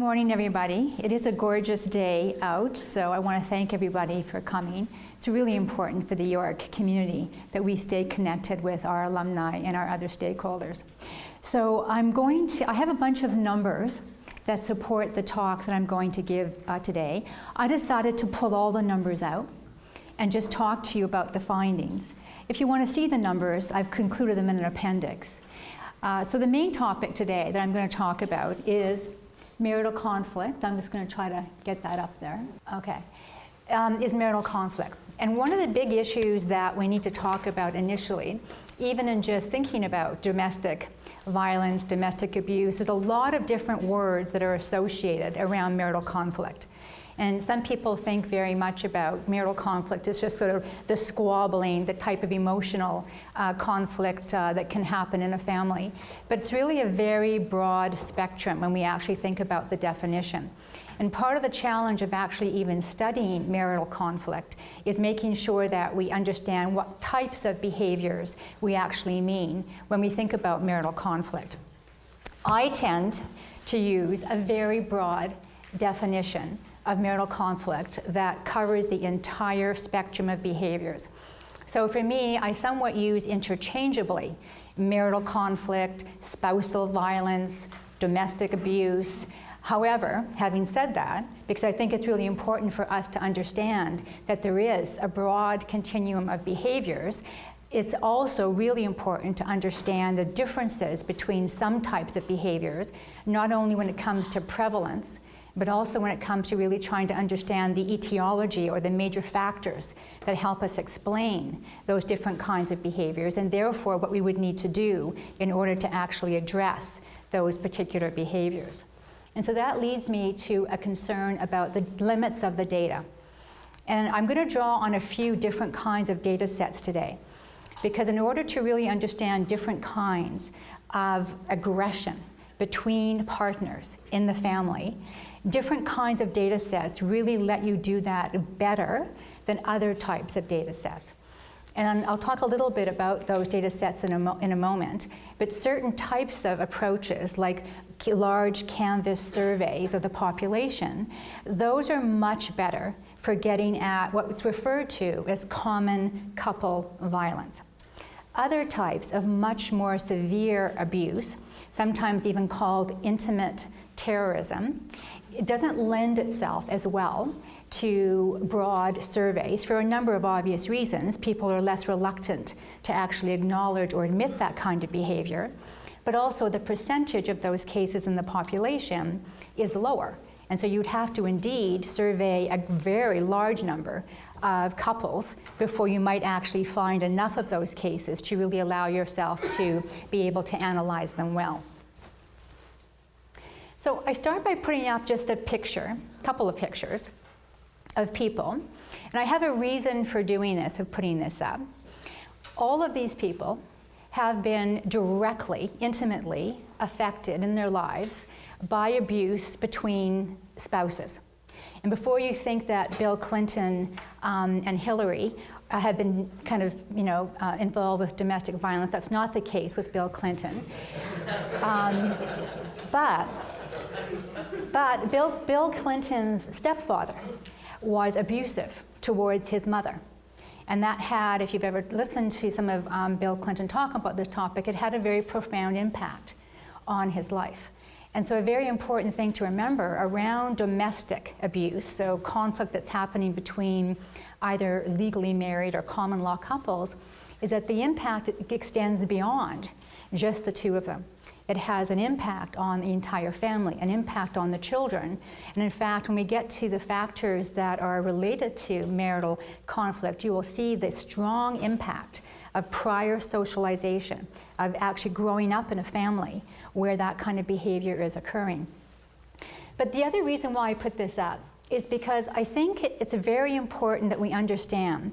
morning, everybody. It is a gorgeous day out, so I want to thank everybody for coming. It's really important for the York community that we stay connected with our alumni and our other stakeholders. So I have a bunch of numbers that support the talk that I'm going to give today. I decided to pull all the numbers out and just talk to you about the findings. If you want to see the numbers, I've concluded them in an appendix. So the main topic today that I'm going to talk about is marital conflict. I'm just going to try to get that up there. Okay. Is marital conflict. And one of the big issues that we need to talk about initially, even in just thinking about domestic violence, domestic abuse, there's a lot of different words that are associated around marital conflict. And some people think very much about marital conflict as just sort of the squabbling, the type of emotional conflict that can happen in a family. But it's really a very broad spectrum when we actually think about the definition. And part of the challenge of actually even studying marital conflict is making sure that we understand what types of behaviors we actually mean when we think about marital conflict. I tend to use a very broad definition of marital conflict that covers the entire spectrum of behaviors. So for me, I somewhat use interchangeably marital conflict, spousal violence, domestic abuse. However, having said that, because I think it's really important for us to understand that there is a broad continuum of behaviors, it's also really important to understand the differences between some types of behaviors, not only when it comes to prevalence, but also when it comes to really trying to understand the etiology or the major factors that help us explain those different kinds of behaviors, and therefore what we would need to do in order to actually address those particular behaviors. And so that leads me to a concern about the limits of the data. And I'm going to draw on a few different kinds of data sets today, because in order to really understand different kinds of aggression between partners in the family, different kinds of data sets really let you do that better than other types of data sets. And I'll talk a little bit about those data sets in a moment, but certain types of approaches, like large canvas surveys of the population, those are much better for getting at what's referred to as common couple violence. Other types of much more severe abuse, sometimes even called intimate terrorism, it doesn't lend itself as well to broad surveys for a number of obvious reasons. People are less reluctant to actually acknowledge or admit that kind of behavior, but also the percentage of those cases in the population is lower. And so you'd have to indeed survey a very large number of couples before you might actually find enough of those cases to really allow yourself to be able to analyze them well. So I start by putting up just a picture, a couple of pictures of people. And I have a reason for doing this, of putting this up. All of these people have been directly, intimately affected in their lives by abuse between spouses. And before you think that Bill Clinton and Hillary have been kind of, involved with domestic violence, that's not the case with Bill Clinton. But Bill Clinton's stepfather was abusive towards his mother. And that had, if you've ever listened to some of Bill Clinton talk about this topic, it had a very profound impact on his life. And so a very important thing to remember around domestic abuse, so conflict that's happening between either legally married or common law couples, is that the impact extends beyond just the two of them. It has an impact on the entire family, an impact on the children. And in fact, when we get to the factors that are related to marital conflict, you will see the strong impact of prior socialization, of actually growing up in a family where that kind of behavior is occurring. But the other reason why I put this up is because I think it's very important that we understand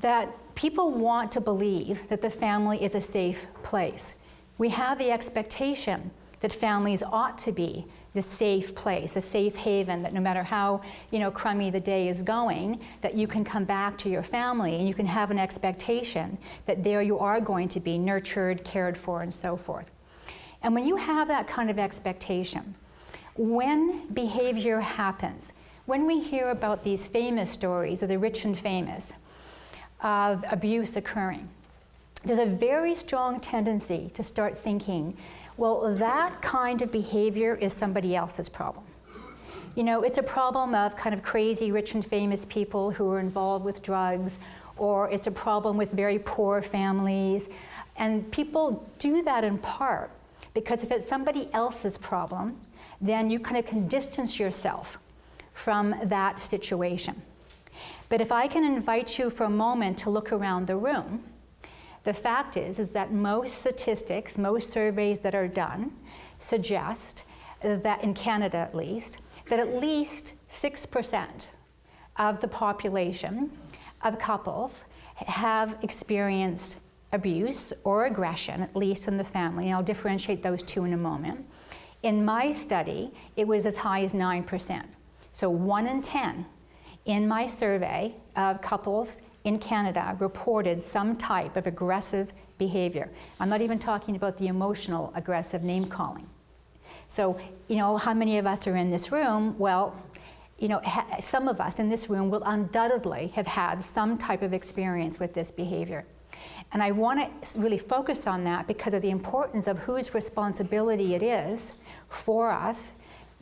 that people want to believe that the family is a safe place. We have the expectation that families ought to be the safe place, a safe haven, that no matter how crummy the day is going, that you can come back to your family and you can have an expectation that there you are going to be nurtured, cared for, and so forth. And when you have that kind of expectation, when behavior happens, when we hear about these famous stories of the rich and famous of abuse occurring, there's a very strong tendency to start thinking, well, that kind of behavior is somebody else's problem. You know, it's a problem of kind of crazy rich and famous people who are involved with drugs, or it's a problem with very poor families. And people do that in part because if it's somebody else's problem, then you kind of can distance yourself from that situation. But if I can invite you for a moment to look around the room, the fact is that most statistics, most surveys that are done suggest that, in Canada at least 6% of the population of couples have experienced abuse or aggression, at least in the family, and I'll differentiate those two in a moment. In my study, it was as high as 9%. So 1 in 10 in my survey of couples in Canada reported some type of aggressive behavior. I'm not even talking about the emotional aggressive name calling. So, you know, how many of us are in this room? Well, you know, some of us in this room will undoubtedly have had some type of experience with this behavior. And I want to really focus on that because of the importance of whose responsibility it is for us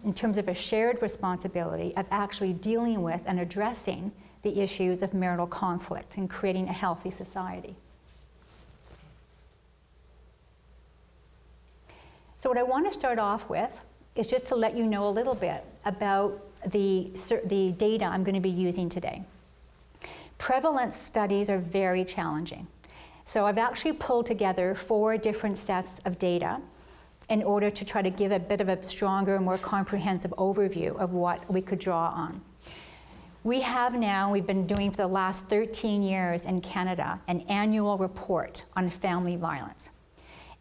in terms of a shared responsibility of actually dealing with and addressing the issues of marital conflict and creating a healthy society. So what I want to start off with is just to let you know a little bit about the data I'm going to be using today. Prevalence studies are very challenging. So I've actually pulled together 4 different sets of data in order to try to give a bit of a stronger, more comprehensive overview of what we could draw on. We have now, we've been doing for the last 13 years in Canada, an annual report on family violence.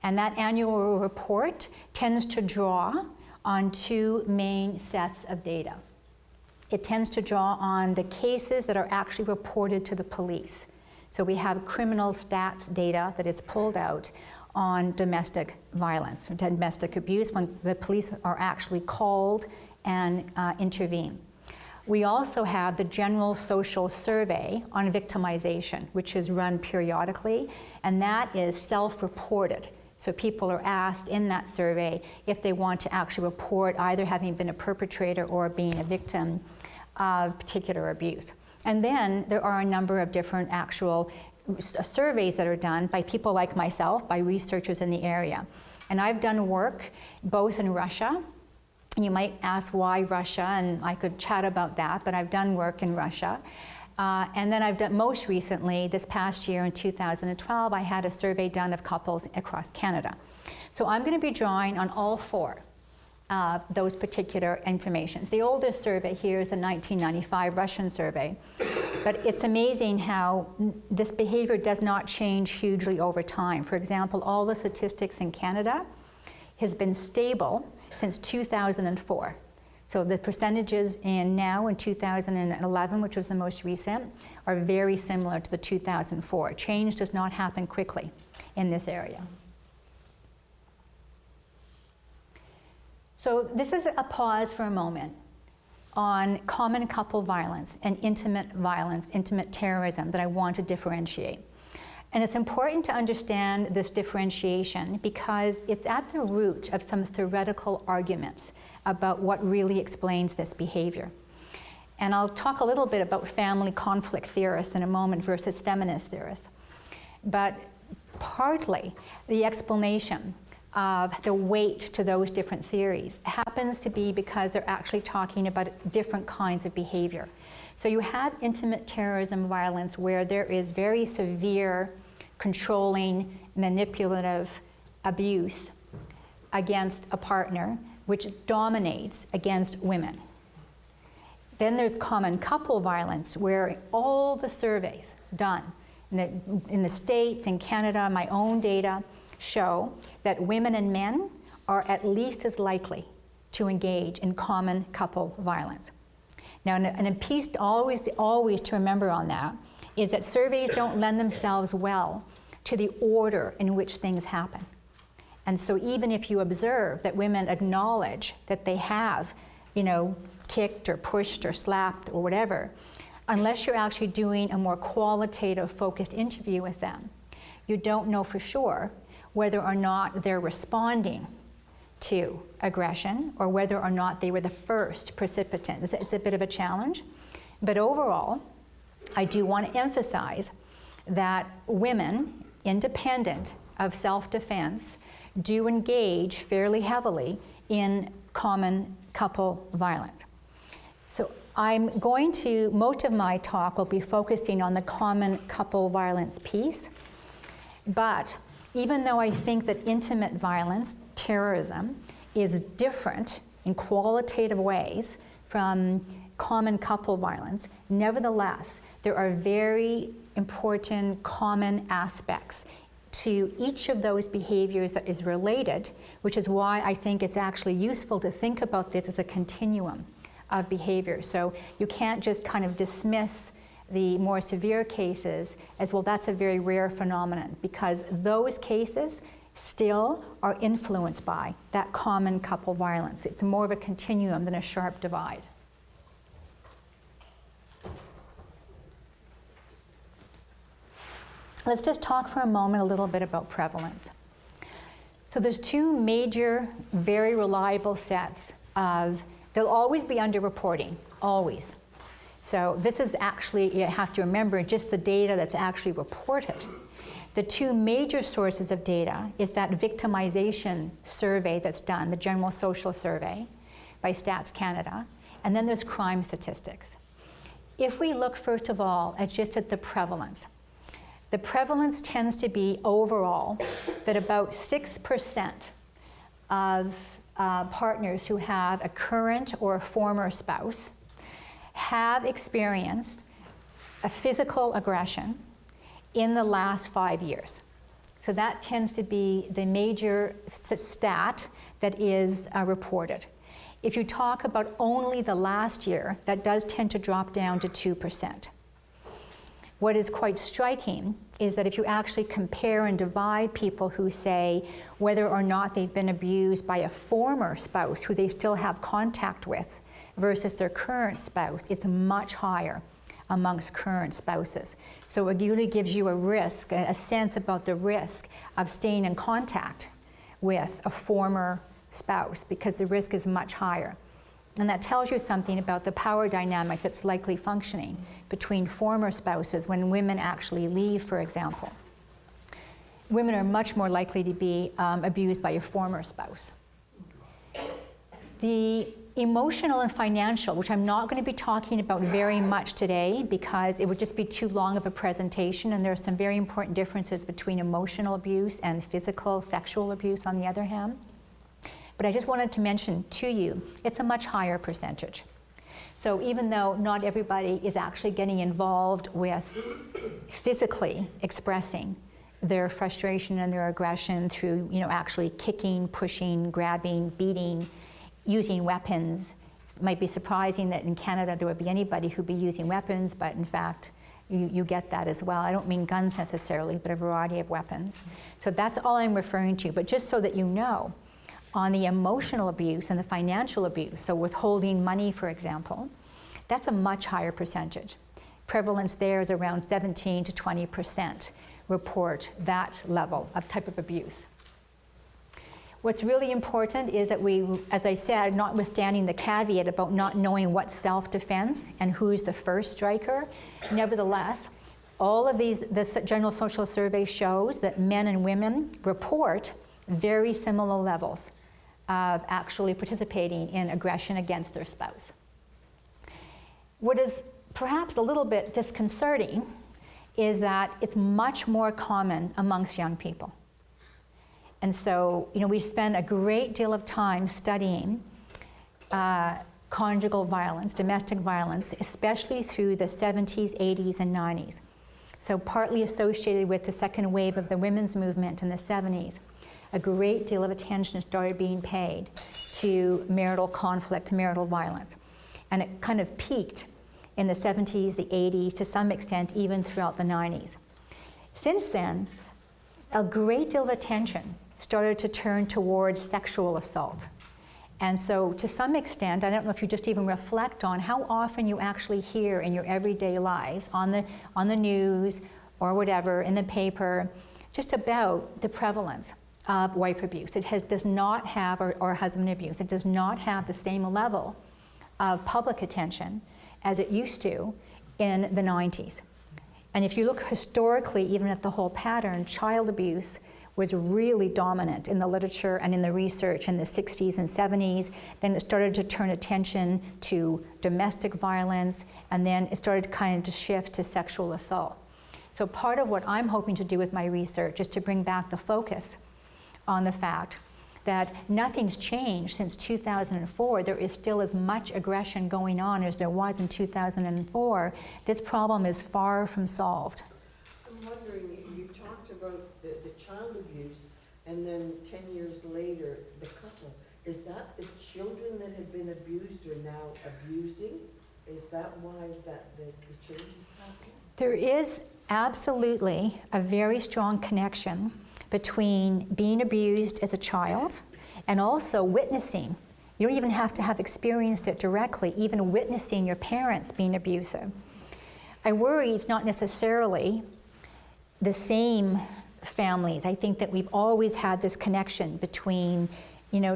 And that annual report tends to draw on 2 main sets of data. It tends to draw on the cases that are actually reported to the police. So we have criminal stats data that is pulled out on domestic violence, or domestic abuse, when the police are actually called and intervene. We also have the general social survey on victimization, which is run periodically, and that is self-reported. So people are asked in that survey if they want to actually report either having been a perpetrator or being a victim of particular abuse. And then there are a number of different actual surveys that are done by people like myself, by researchers in the area. And I've done work both in Russia, and you might ask why Russia, and I could chat about that, but I've done work in Russia. And then I've done, most recently, this past year in 2012, I had a survey done of couples across Canada. So I'm going to be drawing on all 4 those particular information. The oldest survey here is the 1995 Russian survey, but it's amazing how this behavior does not change hugely over time. For example, all the statistics in Canada has been stable since 2004. So the percentages now in 2011, which was the most recent, are very similar to the 2004. Change does not happen quickly in this area. So this is a pause for a moment on common couple violence and intimate violence, intimate terrorism that I want to differentiate. And it's important to understand this differentiation because it's at the root of some theoretical arguments about what really explains this behavior. And I'll talk a little bit about family conflict theorists in a moment versus feminist theorists. But partly the explanation of the weight to those different theories happens to be because they're actually talking about different kinds of behavior. So you have intimate terrorism violence where there is very severe, controlling, manipulative abuse against a partner, which dominates against women. Then there's common couple violence, where all the surveys done in the States, in Canada, my own data, show that women and men are at least as likely to engage in common couple violence. Now, and a piece always to remember on that is that surveys don't lend themselves well to the order in which things happen. And so even if you observe that women acknowledge that they have, kicked or pushed or slapped or whatever, unless you're actually doing a more qualitative, focused interview with them, you don't know for sure whether or not they're responding to aggression or whether or not they were the first precipitant. It's a bit of a challenge. But overall, I do want to emphasize that women, independent of self-defense, do engage fairly heavily in common couple violence. So most of my talk will be focusing on the common couple violence piece, but even though I think that intimate violence, terrorism, is different in qualitative ways from common couple violence, nevertheless, there are very important common aspects to each of those behaviors that is related, which is why I think it's actually useful to think about this as a continuum of behavior. So you can't just kind of dismiss the more severe cases as, well, that's a very rare phenomenon, because those cases still are influenced by that common couple violence. It's more of a continuum than a sharp divide. Let's just talk for a moment a little bit about prevalence. So there's two major, very reliable sets of, they'll always be underreporting, always. So this is actually, you have to remember, just the data that's actually reported. The two major sources of data is that victimization survey that's done, the General Social Survey by Stats Canada, and then there's crime statistics. If we look first of all at the prevalence, the prevalence tends to be overall that about 6% of partners who have a current or a former spouse have experienced a physical aggression in the last 5 years. So that tends to be the major stat that is reported. If you talk about only the last year, that does tend to drop down to 2%. What is quite striking is that if you actually compare and divide people who say whether or not they've been abused by a former spouse who they still have contact with versus their current spouse, it's much higher amongst current spouses. So it really gives you a sense about the risk of staying in contact with a former spouse, because the risk is much higher. And that tells you something about the power dynamic that's likely functioning between former spouses when women actually leave, for example. Women are much more likely to be abused by a former spouse. The emotional and financial, which I'm not going to be talking about very much today because it would just be too long of a presentation, and there are some very important differences between emotional abuse and physical, sexual abuse on the other hand. But I just wanted to mention to you, it's a much higher percentage. So even though not everybody is actually getting involved with physically expressing their frustration and their aggression through, actually kicking, pushing, grabbing, beating, using weapons. It might be surprising that in Canada there would be anybody who'd be using weapons, but in fact, you get that as well. I don't mean guns necessarily, but a variety of weapons. So that's all I'm referring to, but just so that you know, on the emotional abuse and the financial abuse, so withholding money, for example, that's a much higher percentage. Prevalence there is around 17 to 20% report that level of type of abuse. What's really important is that we, as I said, notwithstanding the caveat about not knowing what's self-defense and who's the first striker, nevertheless, all of these, the General Social Survey shows that men and women report very similar levels of actually participating in aggression against their spouse. What is perhaps a little bit disconcerting is that it's much more common amongst young people. And so, we spend a great deal of time studying conjugal violence, domestic violence, especially through the 70s, 80s, and 90s. So partly associated with the second wave of the women's movement in the 70s. A great deal of attention started being paid to marital conflict, marital violence. And it kind of peaked in the 70s, the 80s, to some extent even throughout the 90s. Since then, a great deal of attention started to turn towards sexual assault. And so to some extent, I don't know if you just even reflect on how often you actually hear in your everyday lives, on the news or whatever, in the paper, just about the prevalence of wife abuse. It does not have, or husband abuse, it does not have the same level of public attention as it used to in the 90s. And if you look historically, even at the whole pattern, child abuse was really dominant in the literature and in the research in the 60s and 70s. Then it started to turn attention to domestic violence, and then it started kind of to shift to sexual assault. So part of what I'm hoping to do with my research is to bring back the focus on the fact that nothing's changed since 2004. There is still as much aggression going on as there was in 2004. This problem is far from solved. I'm wondering, you talked about the child abuse, and then 10 years later, the couple. Is that the children that had been abused are now abusing? Is that why the change is happening? There is absolutely a very strong connection between being abused as a child and also witnessing. You don't even have to have experienced it directly, even witnessing your parents being abusive. I worry it's not necessarily the same families. I think that we've always had this connection between,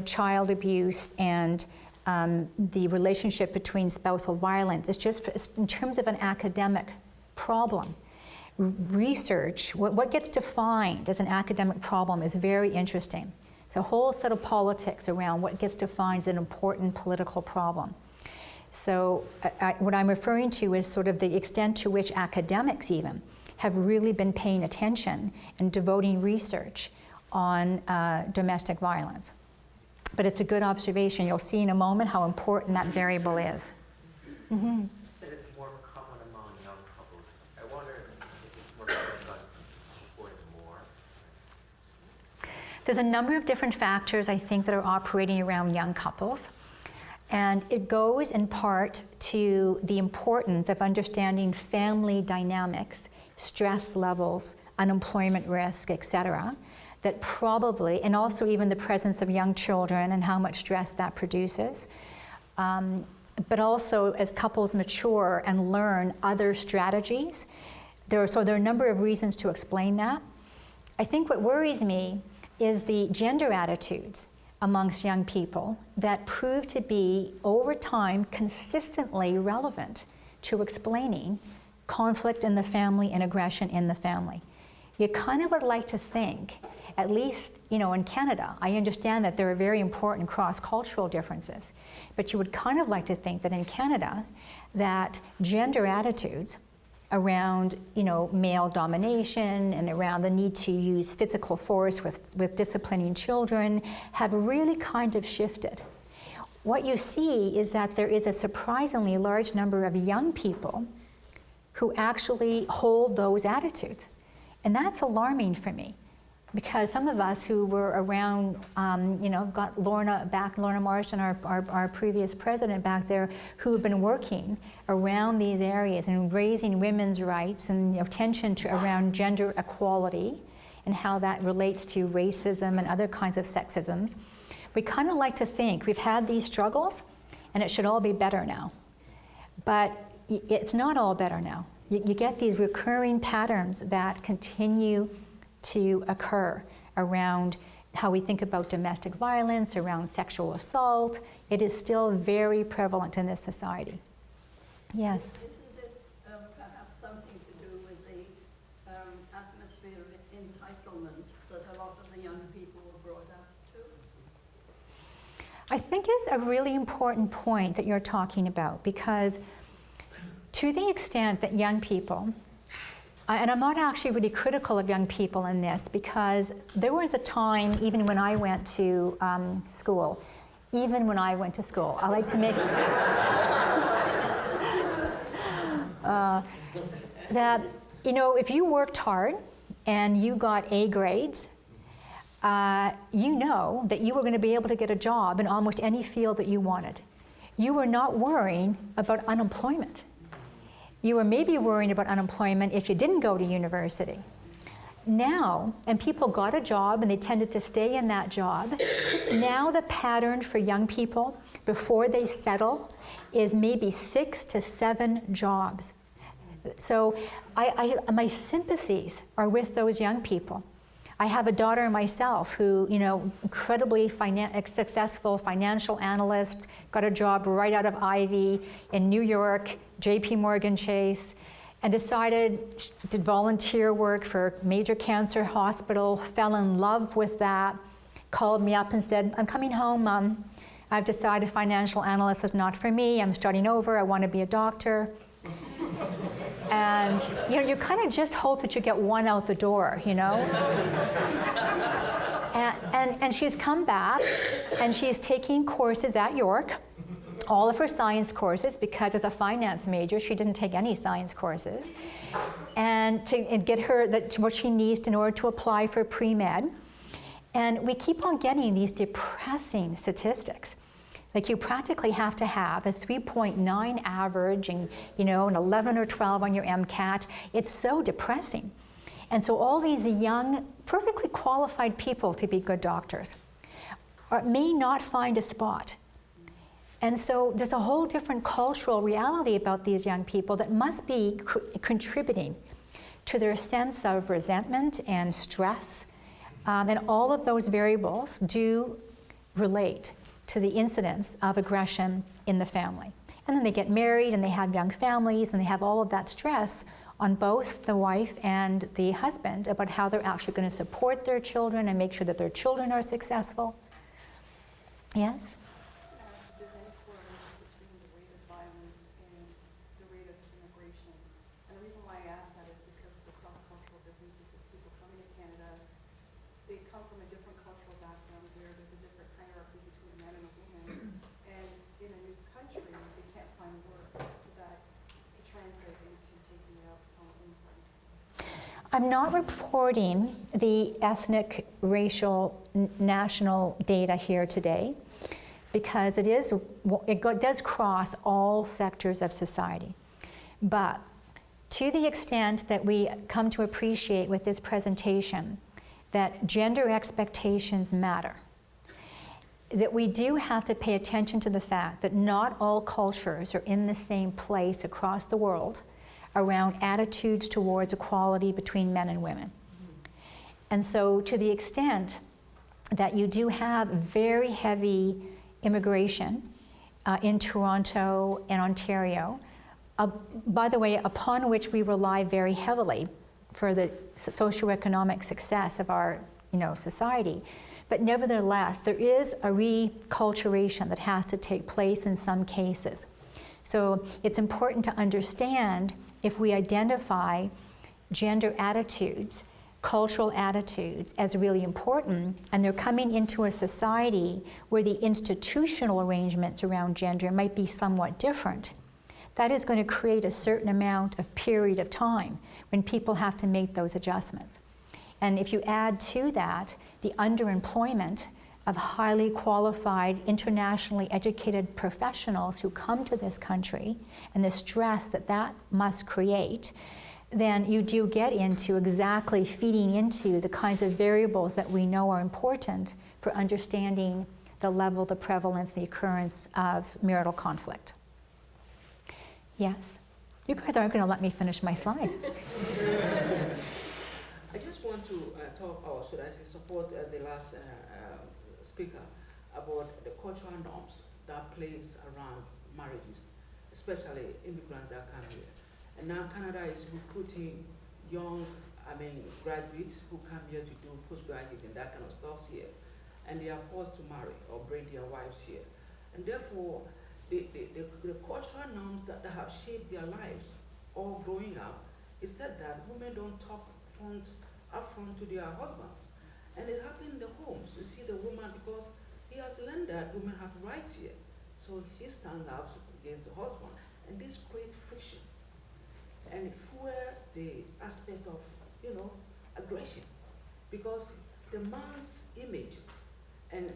child abuse and the relationship between spousal violence. It's just in terms of an academic problem. Research, what gets defined as an academic problem is very interesting. It's a whole set of politics around what gets defined as an important political problem. So what I'm referring to is sort of the extent to which academics even have really been paying attention and devoting research on domestic violence. But it's a good observation. You'll see in a moment how important that variable is. Mm-hmm. You said it's more common among young couples. I wonder if it's more common among supporting more. There's a number of different factors, I think, that are operating around young couples. And it goes in part to the importance of understanding family dynamics, stress levels, unemployment risk, etc., that probably, and also even the presence of young children and how much stress that produces. But also as couples mature and learn other strategies, there are a number of reasons to explain that. I think what worries me is the gender attitudes amongst young people that prove to be, over time, consistently relevant to explaining conflict in the family and aggression in the family. You kind of would like to think, at least, in Canada, I understand that there are very important cross-cultural differences, but you would kind of like to think that in Canada, that gender attitudes around, male domination and around the need to use physical force with disciplining children have really kind of shifted. What you see is that there is a surprisingly large number of young people who actually hold those attitudes. And that's alarming for me, because some of us who were around, got Lorna Marston, our previous president back there, who have been working around these areas and raising women's rights and attention around gender equality and how that relates to racism and other kinds of sexisms. We kind of like to think we've had these struggles and it should all be better now. But it's not all better now. You get these recurring patterns that continue to occur around how we think about domestic violence, around sexual assault. It is still very prevalent in this society. Yes? Isn't it perhaps something to do with the atmosphere of entitlement that a lot of the young people were brought up to? I think it's a really important point that you're talking about, because to the extent that young people, and I'm not actually really critical of young people in this, because there was a time, even when I went to school, I like to make that, if you worked hard and you got A grades, you know that you were going to be able to get a job in almost any field that you wanted. You were not worrying about unemployment. You were maybe worrying about unemployment if you didn't go to university. Now, and people got a job and they tended to stay in that job. Now the pattern for young people before they settle is maybe 6 to 7 jobs. So my sympathies are with those young people. I have a daughter myself who, incredibly successful financial analyst, got a job right out of Ivy in New York, JP Morgan Chase, and did volunteer work for a major cancer hospital, fell in love with that, called me up and said, I'm coming home, Mom. I've decided financial analyst is not for me. I'm starting over. I want to be a doctor. And you kind of just hope that you get one out the door, And she's come back, and she's taking courses at York, all of her science courses, because as a finance major, she didn't take any science courses, and get her what she needs in order to apply for pre-med. And we keep on getting these depressing statistics. Like, you practically have to have a 3.9 average and, an 11 or 12 on your MCAT. It's so depressing. And so all these young, perfectly qualified people to be good doctors may not find a spot. And so there's a whole different cultural reality about these young people that must be contributing to their sense of resentment and stress. And all of those variables do relate to the incidence of aggression in the family. And then they get married and they have young families and they have all of that stress on both the wife and the husband about how they're actually going to support their children and make sure that their children are successful. Yes? If there's any correlation between the rate of violence and the rate of immigration. And the reason why I ask that is because of the cross-cultural differences of people coming to Canada. They come from a different cultural background where there's a different hierarchy between a man and a woman. And in a new country, they can't find work, so that it translates into taking out income. I'm not reporting the ethnic, racial, national data here today because it does cross all sectors of society. But to the extent that we come to appreciate with this presentation that gender expectations matter, that we do have to pay attention to the fact that not all cultures are in the same place across the world around attitudes towards equality between men and women. And so to the extent that you do have very heavy immigration in Toronto and Ontario, by the way, upon which we rely very heavily for the socioeconomic success of our society. But nevertheless, there is a reculturation that has to take place in some cases. So it's important to understand if we identify gender attitudes, cultural attitudes as really important, and they're coming into a society where the institutional arrangements around gender might be somewhat different, that is going to create a certain amount of period of time when people have to make those adjustments. And if you add to that the underemployment of highly qualified, internationally educated professionals who come to this country and the stress that that must create, then you do get into exactly feeding into the kinds of variables that we know are important for understanding the level, the prevalence, the occurrence of marital conflict. Yes? You guys aren't going to let me finish my slides. I just want to talk, or should I say support the last speaker about the cultural norms that plays around marriages, especially immigrants that come here. And now Canada is recruiting young, graduates who come here to do postgraduate and that kind of stuff here. And they are forced to marry or bring their wives here. And therefore, the cultural norms that have shaped their lives all growing up, it said that women don't talk upfront to their husbands. And it's happening in the homes. You see the woman, because he has learned that women have rights here. So he stands out against the husband. And this creates friction. And fuel the aspect of, aggression. Because the man's image and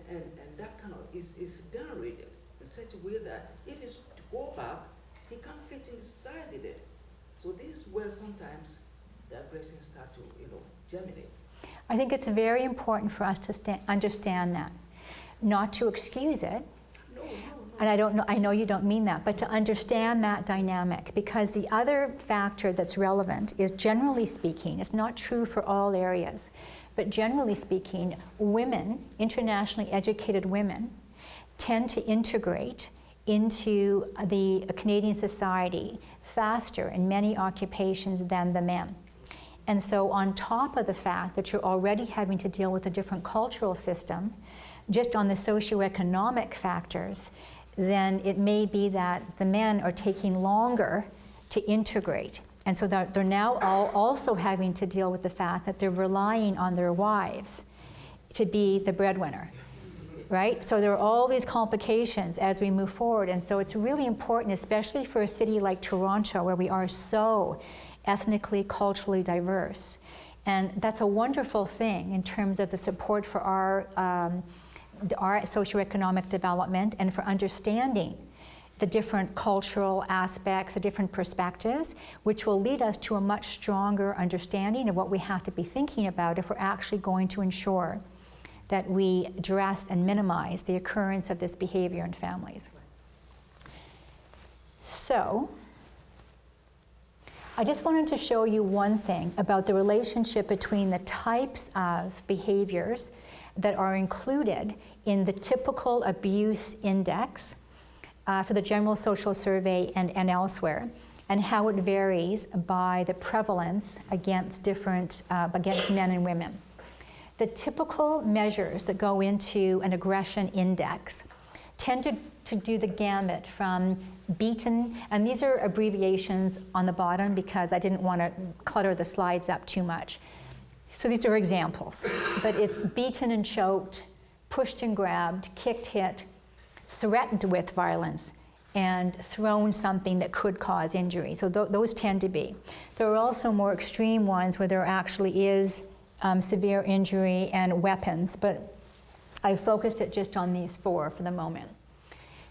that kind of is downgraded in such a way that if he's to go back, he can't fit in society there. So this is where sometimes the aggression start to, germinate. I think it's very important for us to understand that, not to excuse it. No. And I know you don't mean that, but to understand that dynamic, because the other factor that's relevant is, generally speaking, it's not true for all areas, but generally speaking, women, internationally educated women, tend to integrate into the Canadian society faster in many occupations than the men. And so on top of the fact that you're already having to deal with a different cultural system, just on the socioeconomic factors, then it may be that the men are taking longer to integrate. And so they're now also having to deal with the fact that they're relying on their wives to be the breadwinner, right? So there are all these complications as we move forward. And so it's really important, especially for a city like Toronto, where we are so ethnically, culturally diverse. And that's a wonderful thing in terms of the support for our socioeconomic development and for understanding the different cultural aspects, the different perspectives, which will lead us to a much stronger understanding of what we have to be thinking about if we're actually going to ensure that we address and minimize the occurrence of this behavior in families. So, I just wanted to show you one thing about the relationship between the types of behaviors that are included in the typical abuse index for the General Social Survey and elsewhere, and how it varies by the prevalence against against men and women. The typical measures that go into an aggression index tend to do the gamut from beaten, and these are abbreviations on the bottom because I didn't want to clutter the slides up too much. So these are examples, but it's beaten and choked, pushed and grabbed, kicked, hit, threatened with violence, and thrown something that could cause injury. So those tend to be. There are also more extreme ones where there actually is severe injury and weapons, but I focused it just on these four for the moment.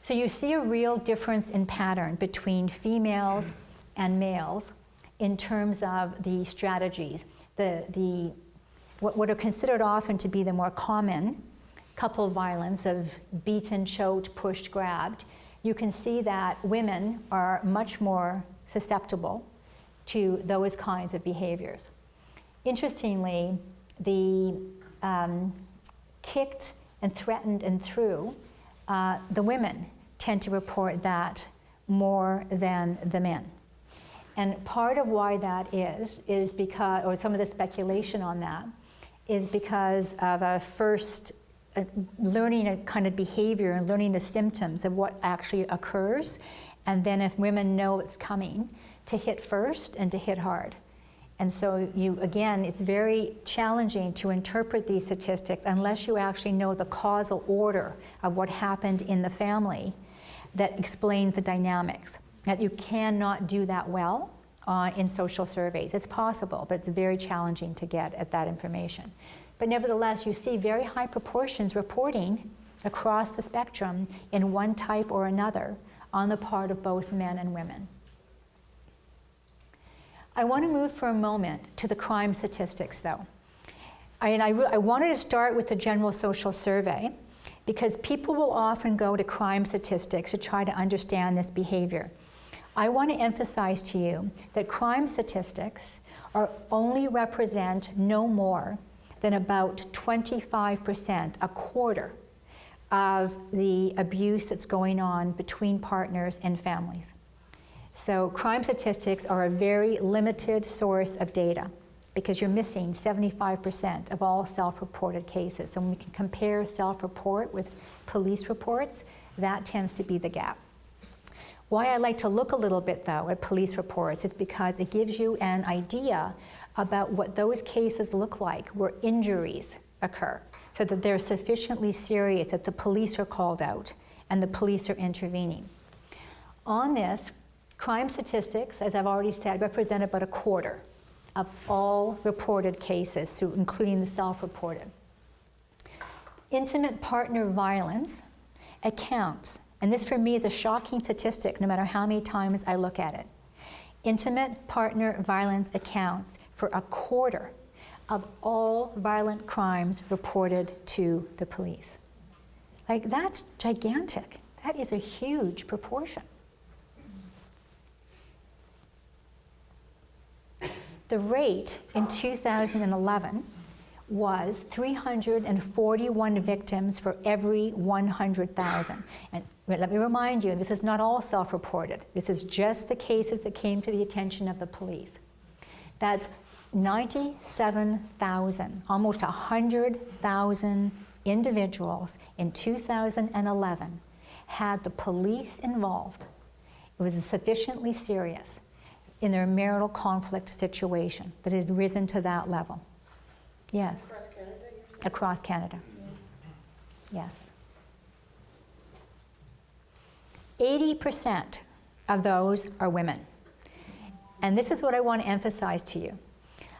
So you see a real difference in pattern between females and males in terms of the strategies. What are considered often to be the more common couple violence of beaten, choked, pushed, grabbed, you can see that women are much more susceptible to those kinds of behaviors. Interestingly, the kicked and threatened and threw, the women tend to report that more than the men. And part of why that is because, or some of the speculation on that, is because of a first learning a kind of behavior and learning the symptoms of what actually occurs, and then if women know it's coming, to hit first and to hit hard. And so again, it's very challenging to interpret these statistics unless you actually know the causal order of what happened in the family that explains the dynamics. That you cannot do that well in social surveys. It's possible, but it's very challenging to get at that information. But nevertheless, you see very high proportions reporting across the spectrum in one type or another on the part of both men and women. I want to move for a moment to the crime statistics, though. I wanted to start with the General Social Survey because people will often go to crime statistics to try to understand this behavior. I want to emphasize to you that crime statistics only represent no more than about 25%, a quarter, of the abuse that's going on between partners and families. So crime statistics are a very limited source of data because you're missing 75% of all self-reported cases. So when we can compare self-report with police reports, that tends to be the gap. Why I like to look a little bit, though, at police reports is because it gives you an idea about what those cases look like where injuries occur, so that they're sufficiently serious that the police are called out and the police are intervening. On this, crime statistics, as I've already said, represent about a quarter of all reported cases, so including the self-reported. Intimate partner violence accounts, and this for me is a shocking statistic no matter how many times I look at it. Intimate partner violence accounts for 1/4 of all violent crimes reported to the police. Like, that's gigantic. That is a huge proportion. The rate in 2011 was 341 victims for every 100,000. And let me remind you, this is not all self-reported. This is just the cases that came to the attention of the police. That's 97,000, almost 100,000 individuals in 2011 had the police involved. It was sufficiently serious in their marital conflict situation that it had risen to that level. Yes. Across Canada, you're saying? Across Canada. Yes. 80% of those are women. And this is what I want to emphasize to you,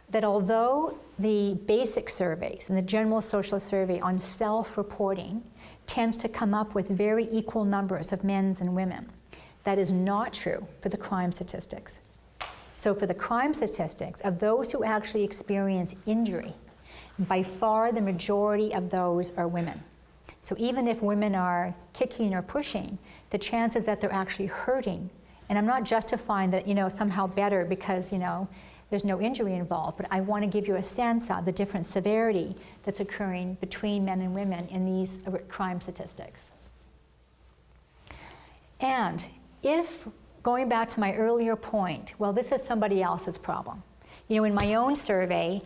that although the basic surveys and the general social survey on self-reporting tends to come up with very equal numbers of men and women, that is not true for the crime statistics. So for the crime statistics of those who actually experience injury, by far the majority of those are women. So even if women are kicking or pushing, the chances that they're actually hurting, and I'm not justifying that, somehow better because, there's no injury involved, but I want to give you a sense of the different severity that's occurring between men and women in these crime statistics. And if, going back to my earlier point, well, this is somebody else's problem. In my own survey,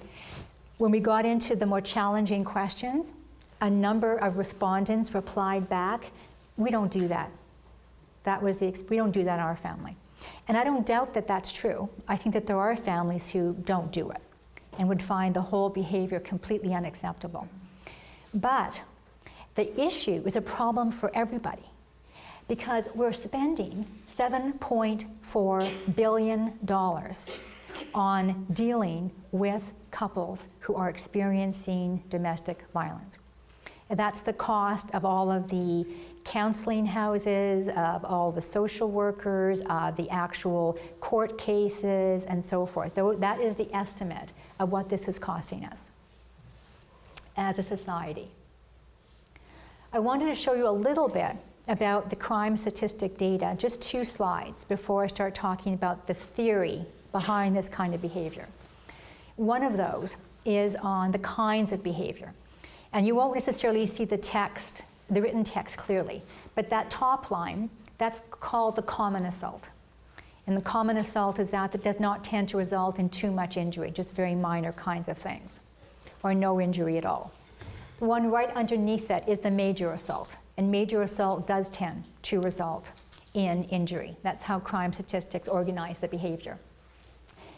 when we got into the more challenging questions, a number of respondents replied back, we don't do that. We don't do that in our family. And I don't doubt that that's true. I think that there are families who don't do it and would find the whole behavior completely unacceptable. But the issue is a problem for everybody because we're spending $7.4 billion on dealing with couples who are experiencing domestic violence. And that's the cost of all of the counseling houses, of all the social workers, the actual court cases, and so forth. That is the estimate of what this is costing us as a society. I wanted to show you a little bit about the crime statistic data, just 2 slides before I start talking about the theory behind this kind of behavior. One of those is on the kinds of behavior. And you won't necessarily see the text, the written text clearly, but that top line, that's called the common assault. And the common assault is that does not tend to result in too much injury, just very minor kinds of things, or no injury at all. The one right underneath that is the major assault, and major assault does tend to result in injury. That's how crime statistics organize the behavior.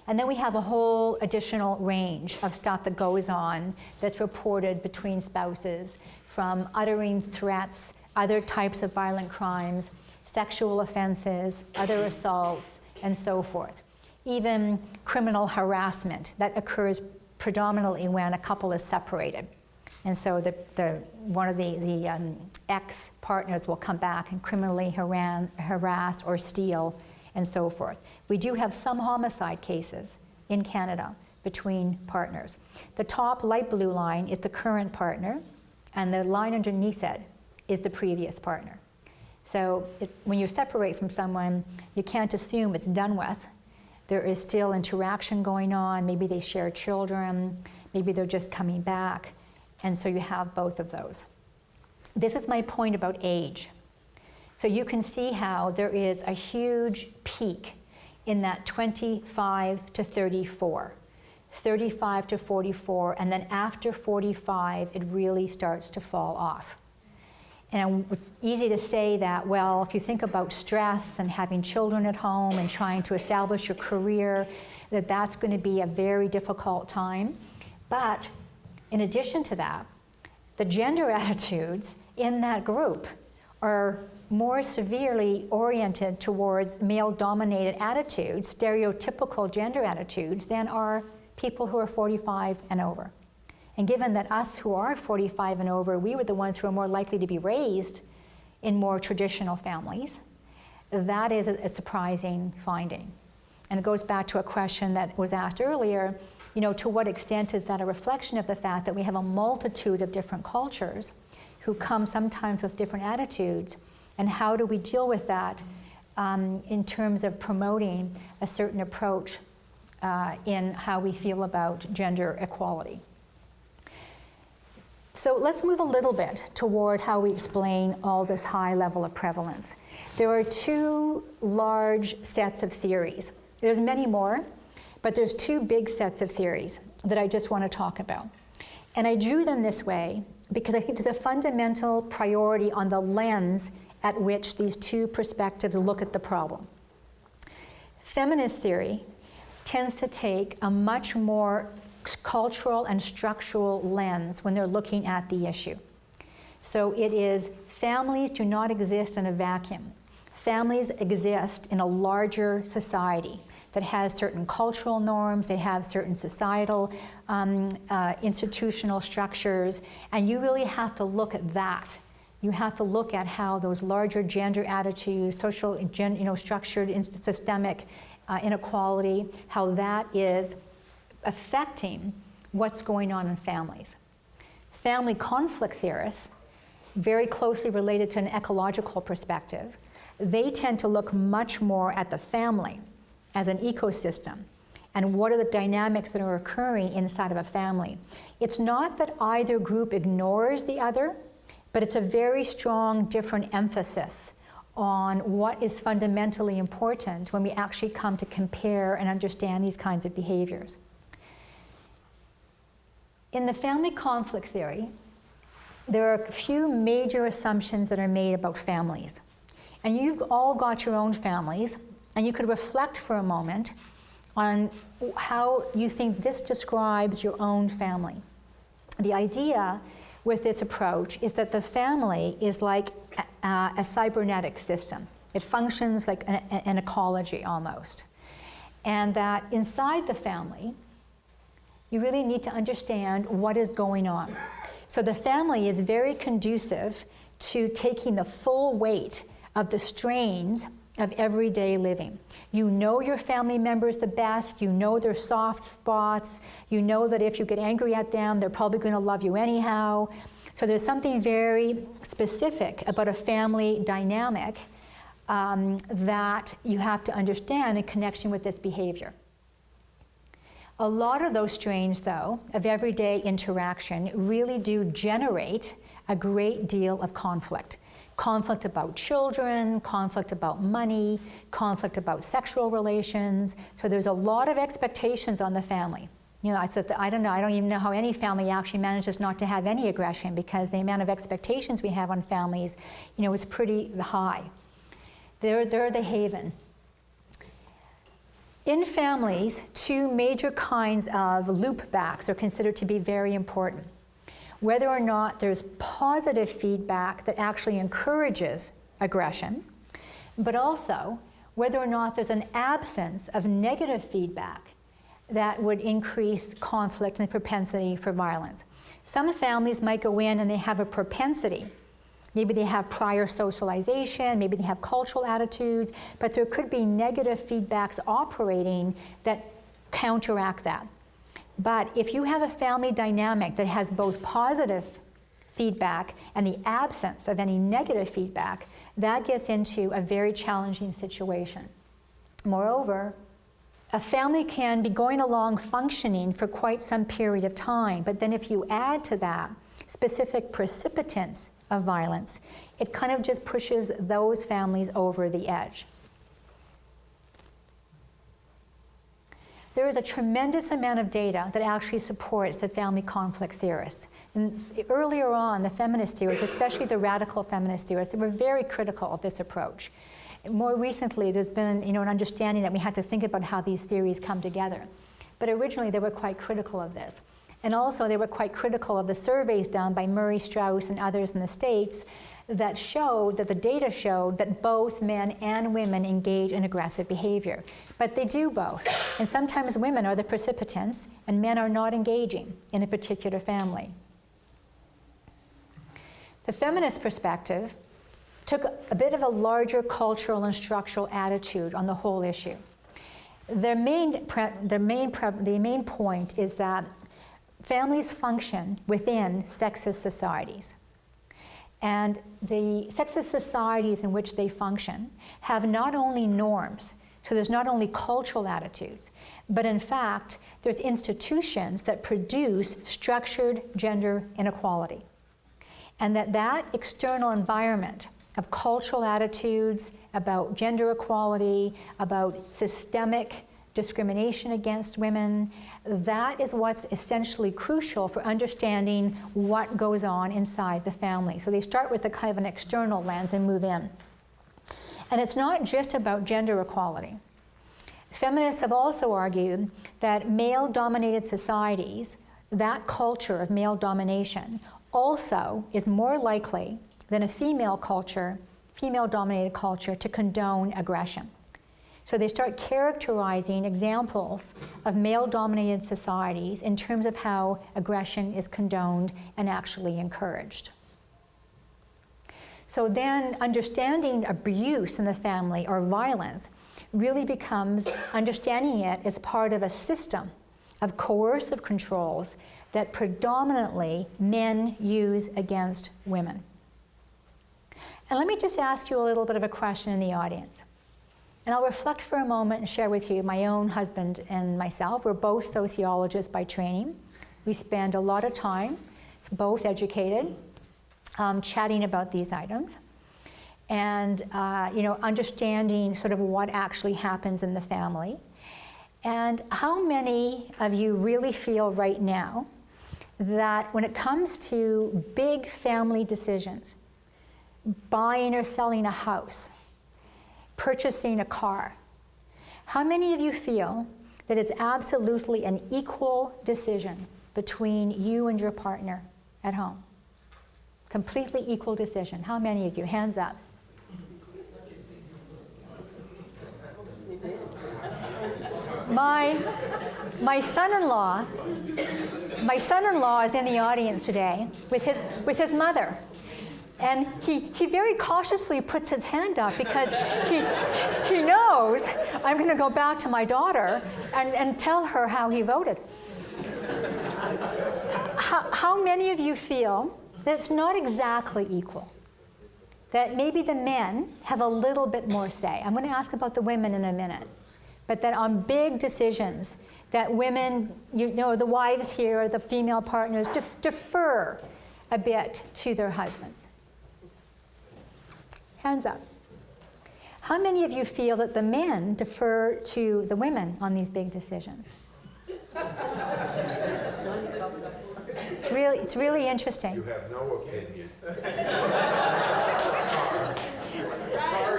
And then we have a whole additional range of stuff that goes on that's reported between spouses, from uttering threats, other types of violent crimes, sexual offenses, other assaults, and so forth. Even criminal harassment that occurs predominantly when a couple is separated. And so one of the ex-partners will come back and criminally harass or steal and so forth. We do have some homicide cases in Canada between partners. The top light blue line is the current partner, and the line underneath it is the previous partner. So when you separate from someone, you can't assume it's done with. There is still interaction going on. Maybe they share children. Maybe they're just coming back. And so you have both of those. This is my point about age. So you can see how there is a huge peak in that 25 to 34, 35 to 44, and then after 45, it really starts to fall off. And it's easy to say that, well, if you think about stress and having children at home and trying to establish your career, that's going to be a very difficult time. But in addition to that, the gender attitudes in that group are more severely oriented towards male-dominated attitudes, stereotypical gender attitudes, than are people who are 45 and over. And given that us who are 45 and over, we were the ones who are more likely to be raised in more traditional families, that is a surprising finding. And it goes back to a question that was asked earlier, you know, to what extent is that a reflection of the fact that we have a multitude of different cultures who come sometimes with different attitudes, and how do we deal with that in terms of promoting a certain approach in how we feel about gender equality. So let's move a little bit toward how we explain all this high level of prevalence. There are two large sets of theories. There's many more, but there's two big sets of theories that I just want to talk about. And I drew them this way because I think there's a fundamental priority on the lens at which these two perspectives look at the problem. Feminist theory tends to take a much more cultural and structural lens when they're looking at the issue. So it is, families do not exist in a vacuum. Families exist in a larger society that has certain cultural norms, they have certain societal institutional structures, and you really have to look at that. You have to look at how those larger gender attitudes, social, structured, systemic inequality, how that is affecting what's going on in families. Family conflict theorists, very closely related to an ecological perspective, they tend to look much more at the family as an ecosystem and what are the dynamics that are occurring inside of a family. It's not that either group ignores the other, but it's a very strong different emphasis on what is fundamentally important when we actually come to compare and understand these kinds of behaviors. In the family conflict theory, there are a few major assumptions that are made about families. And you've all got your own families, and you could reflect for a moment on how you think this describes your own family. The idea with this approach is that the family is like a cybernetic system. It functions like an ecology almost. And that inside the family, you really need to understand what is going on. So the family is very conducive to taking the full weight of the strains of everyday living. You know your family members the best, you know their soft spots, you know that if you get angry at them, they're probably going to love you anyhow. So there's something very specific about a family dynamic that you have to understand in connection with this behavior. A lot of those strains, though, of everyday interaction really do generate a great deal of conflict. Conflict about children, conflict about money, conflict about sexual relations. So there's a lot of expectations on the family. You know, I said, I don't even know how any family actually manages not to have any aggression, because the amount of expectations we have on families, is pretty high. They're the haven. In families, two major kinds of loopbacks are considered to be very important. Whether or not there's positive feedback that actually encourages aggression, but also whether or not there's an absence of negative feedback that would increase conflict and the propensity for violence. Some families might go in and they have a propensity. Maybe they have prior socialization, maybe they have cultural attitudes, but there could be negative feedbacks operating that counteract that. But if you have a family dynamic that has both positive feedback and the absence of any negative feedback, that gets into a very challenging situation. Moreover, a family can be going along functioning for quite some period of time, but then if you add to that specific precipitants of violence, it kind of just pushes those families over the edge. There is a tremendous amount of data that actually supports the family conflict theorists. And earlier on, the feminist theorists, especially the radical feminist theorists, they were very critical of this approach. More recently, there's been an understanding that we had to think about how these theories come together. But originally, they were quite critical of this. And also, they were quite critical of the surveys done by Murray Strauss and others in the States that showed, that the data showed that both men and women engage in aggressive behavior. But they do both. And sometimes women are the precipitants, and men are not engaging in a particular family. The feminist perspective took a bit of a larger cultural and structural attitude on the whole issue. the main point is that families function within sexist societies. And the sexist societies in which they function have not only norms, so there's not only cultural attitudes, but in fact, there's institutions that produce structured gender inequality. And that external environment of cultural attitudes about gender equality, about systemic discrimination against women, that is what's essentially crucial for understanding what goes on inside the family. So they start with a kind of an external lens and move in. And it's not just about gender equality. Feminists have also argued that male-dominated societies, that culture of male domination, also is more likely than a female-dominated culture to condone aggression. So they start characterizing examples of male-dominated societies in terms of how aggression is condoned and actually encouraged. So then understanding abuse in the family or violence really becomes understanding it as part of a system of coercive controls that predominantly men use against women. And let me just ask you a little bit of a question in the audience. And I'll reflect for a moment and share with you my own husband and myself. We're both sociologists by training. We spend a lot of time, both educated, chatting about these items and understanding sort of what actually happens in the family. And how many of you really feel right now that when it comes to big family decisions, buying or selling a house, purchasing a car, how many of you feel that it's absolutely an equal decision between you and your partner at home? Completely equal decision. How many of you? Hands up. My son-in-law is in the audience today with his mother. And he very cautiously puts his hand up because he knows I'm going to go back to my daughter and tell her how he voted. How many of you feel that it's not exactly equal? That maybe the men have a little bit more say? I'm going to ask about the women in a minute. But that on big decisions, that women, the wives here, the female partners, defer a bit to their husbands. Hands up. How many of you feel that the men defer to the women on these big decisions? It's really interesting. You have no opinion. Or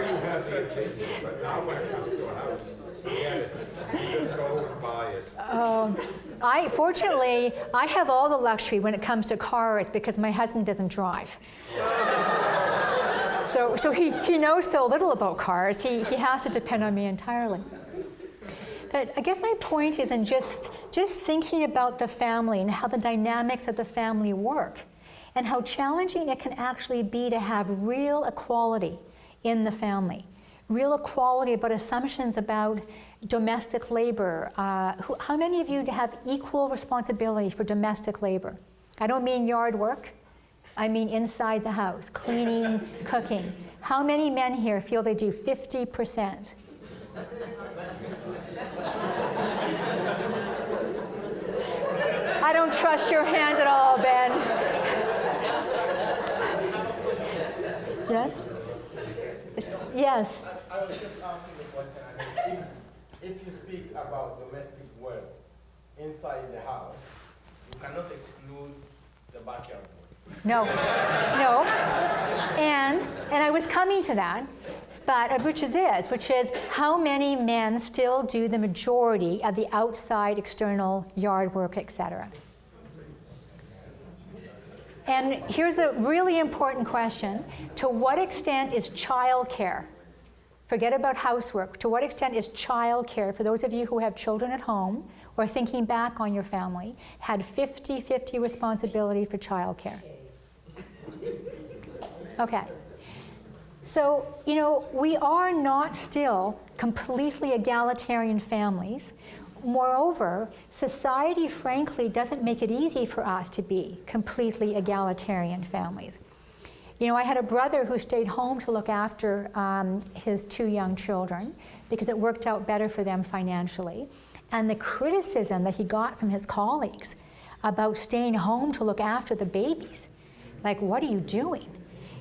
you have the opinion, but not when it comes to a house. Forget it. Just go and buy it. Fortunately, I have all the luxury when it comes to cars because my husband doesn't drive. So he knows so little about cars, he has to depend on me entirely. But I guess my point is in just thinking about the family and how the dynamics of the family work and how challenging it can actually be to have real equality in the family. Real equality about assumptions about domestic labor. How many of you have equal responsibility for domestic labor? I don't mean yard work. I mean inside the house, cleaning, cooking. How many men here feel they do 50%? I don't trust your hand at all, Ben. Yes? Yes. I was just asking the question, if you speak about domestic work inside the house, you cannot exclude the backyard work. No. And I was coming to that, but which is how many men still do the majority of the outside external yard work, etc. And here's a really important question. To what extent is childcare? Forget about housework. To what extent is childcare, for those of you who have children at home or thinking back on your family, had 50-50 responsibility for childcare? Okay. So, you know, we are not still completely egalitarian families. Moreover, society, frankly, doesn't make it easy for us to be completely egalitarian families. You know, I had a brother who stayed home to look after his 2 young children because it worked out better for them financially. And the criticism that he got from his colleagues about staying home to look after the babies, like, what are you doing?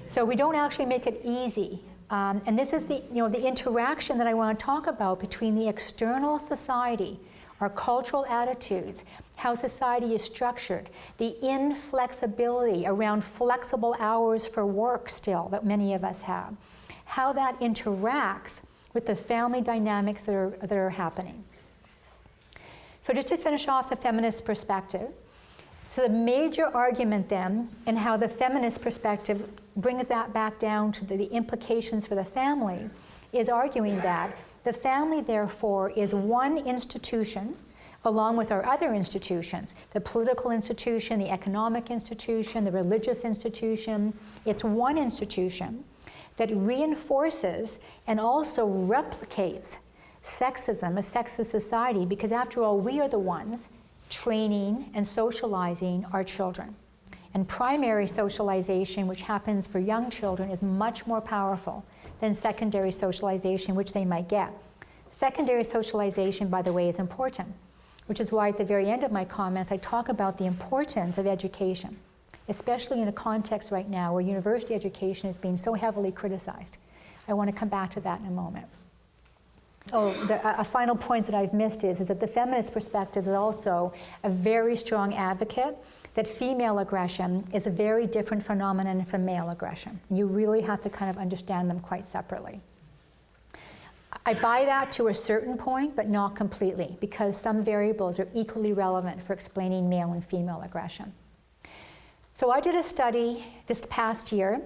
So we don't actually make it easy. And this is the, you know, the interaction that I want to talk about between the external society, our cultural attitudes, how society is structured, the inflexibility around flexible hours for work still that many of us have, how that interacts with the family dynamics that are happening. So just to finish off the feminist perspective, so the major argument then in how the feminist perspective brings that back down to the implications for the family is arguing that the family, therefore, is one institution along with our other institutions, the political institution, the economic institution, the religious institution. It's one institution that reinforces and also replicates sexism, a sexist society, because after all, we are the ones training and socializing our children. And primary socialization, which happens for young children, is much more powerful than secondary socialization, which they might get. Secondary socialization, by the way, is important, which is why at the very end of my comments, I talk about the importance of education, especially in a context right now where university education is being so heavily criticized. I want to come back to that in a moment. Oh, a final point that I've missed is that the feminist perspective is also a very strong advocate that female aggression is a very different phenomenon from male aggression. You really have to kind of understand them quite separately. I buy that to a certain point, but not completely, because some variables are equally relevant for explaining male and female aggression. So I did a study this past year,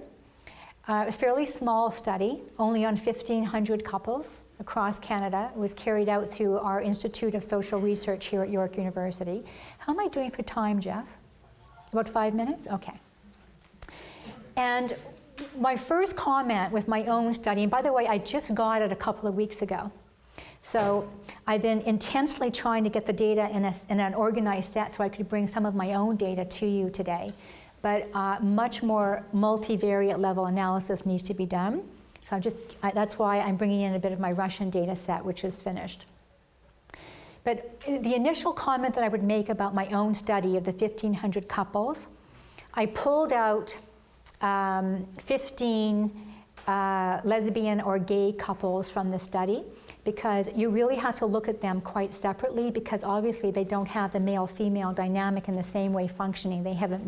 a fairly small study, only on 1,500 couples across Canada. It was carried out through our Institute of Social Research here at York University. How am I doing for time, Jeff? About 5 minutes? Okay. And my first comment with my own study, and by the way, I just got it a couple of weeks ago. So I've been intensely trying to get the data in an organized set so I could bring some of my own data to you today. But much more multivariate level analysis needs to be done. So that's why I'm bringing in a bit of my Russian data set, which is finished. But the initial comment that I would make about my own study of the 1,500 couples, I pulled out 15 lesbian or gay couples from the study, because you really have to look at them quite separately, because obviously they don't have the male-female dynamic in the same way functioning. They have a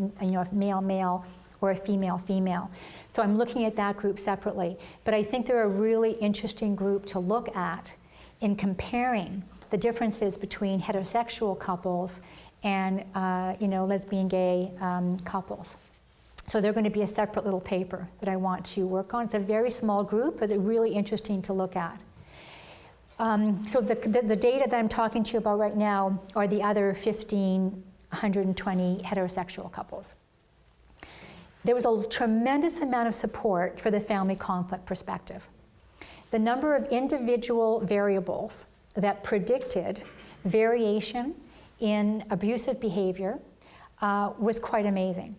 male-male or a female-female. So I'm looking at that group separately. But I think they're a really interesting group to look at in comparing the differences between heterosexual couples and lesbian gay couples. So they're going to be a separate little paper that I want to work on. It's a very small group, but they're really interesting to look at. So the data that I'm talking to you about right now are the other 1,520 heterosexual couples. There was a tremendous amount of support for the family conflict perspective. The number of individual variables that predicted variation in abusive behavior was quite amazing.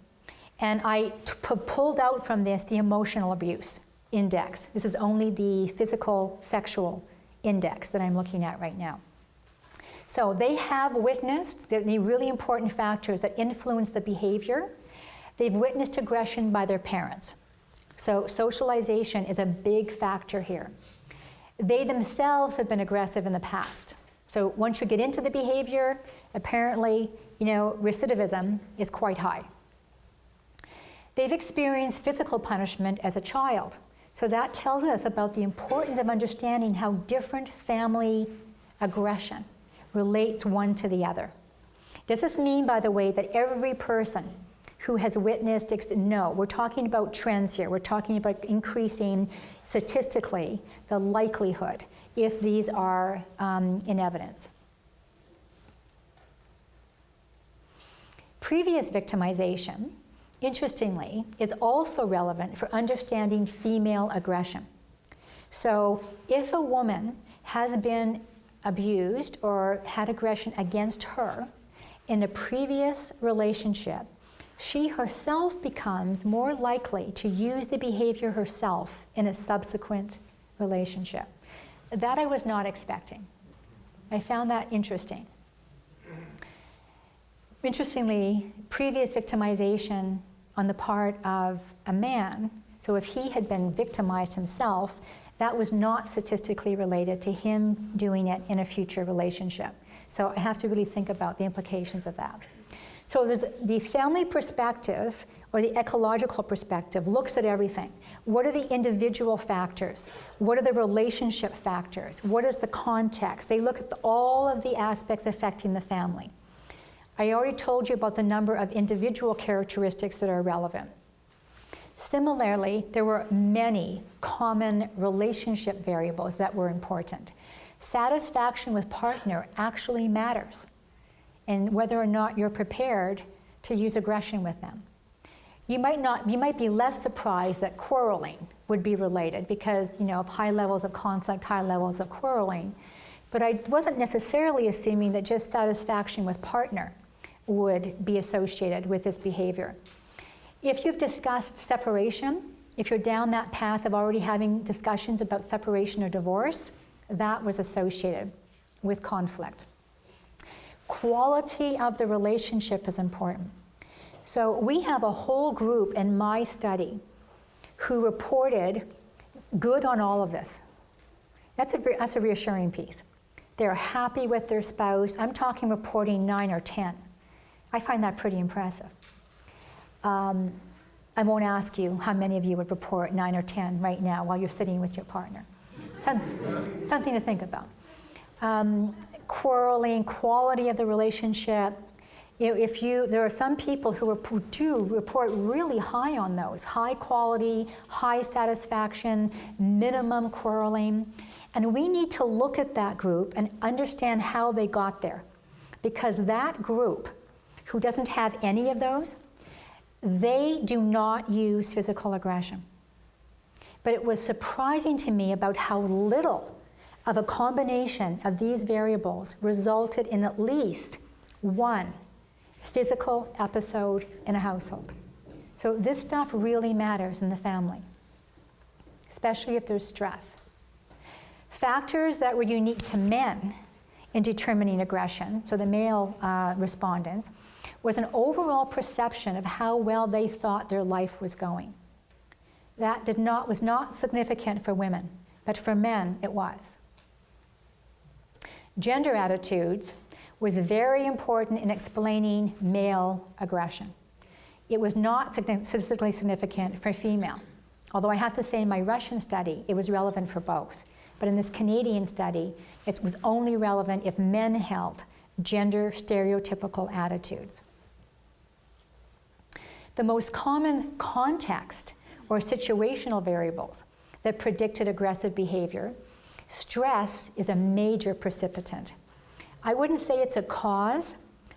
And I pulled out from this the emotional abuse index. This is only the physical sexual index that I'm looking at right now. So they have witnessed the really important factors that influence the behavior. They've witnessed aggression by their parents. So socialization is a big factor here. They themselves have been aggressive in the past. So once you get into the behavior, apparently, recidivism is quite high. They've experienced physical punishment as a child. So that tells us about the importance of understanding how different family aggression relates one to the other. Does this mean, by the way, that every person who has witnessed, no, we're talking about trends here. We're talking about increasing statistically the likelihood if these are in evidence. Previous victimization interestingly, is also relevant for understanding female aggression. So if a woman has been abused or had aggression against her in a previous relationship, she herself becomes more likely to use the behavior herself in a subsequent relationship. That I was not expecting. I found that interesting. Interestingly, previous victimization on the part of a man, so if he had been victimized himself, that was not statistically related to him doing it in a future relationship. So I have to really think about the implications of that. So there's the family perspective, or the ecological perspective, looks at everything. What are the individual factors? What are the relationship factors? What is the context? They look at all of the aspects affecting the family. I already told you about the number of individual characteristics that are relevant. Similarly, there were many common relationship variables that were important. Satisfaction with partner actually matters, and whether or not you're prepared to use aggression with them. You might be less surprised that quarreling would be related because, of high levels of conflict, high levels of quarreling. But I wasn't necessarily assuming that just satisfaction with partner would be associated with this behavior. If you've discussed separation, if you're down that path of already having discussions about separation or divorce, that was associated with conflict. Quality of the relationship is important. So we have a whole group in my study who reported good on all of this. That's a reassuring piece. They're happy with their spouse. I'm talking reporting 9 or 10. I find that pretty impressive. I won't ask you how many of you would report 9 or 10 right now while you're sitting with your partner. Something to think about. Quarreling, quality of the relationship. There are some people who do report really high on those. High quality, high satisfaction, minimum quarreling. And we need to look at that group and understand how they got there. Because that group who doesn't have any of those, they do not use physical aggression. But it was surprising to me about how little of a combination of these variables resulted in at least one physical episode in a household. So this stuff really matters in the family, especially if there's stress. Factors that were unique to men in determining aggression, so the male respondents, was an overall perception of how well they thought their life was going. That was not significant for women, but for men it was. Gender attitudes was very important in explaining male aggression. It was not statistically significant for female, although I have to say in my Russian study it was relevant for both. But in this Canadian study, it was only relevant if men held gender stereotypical attitudes. The most common context or situational variables that predicted aggressive behavior, stress is a major precipitant. I wouldn't say it's a cause,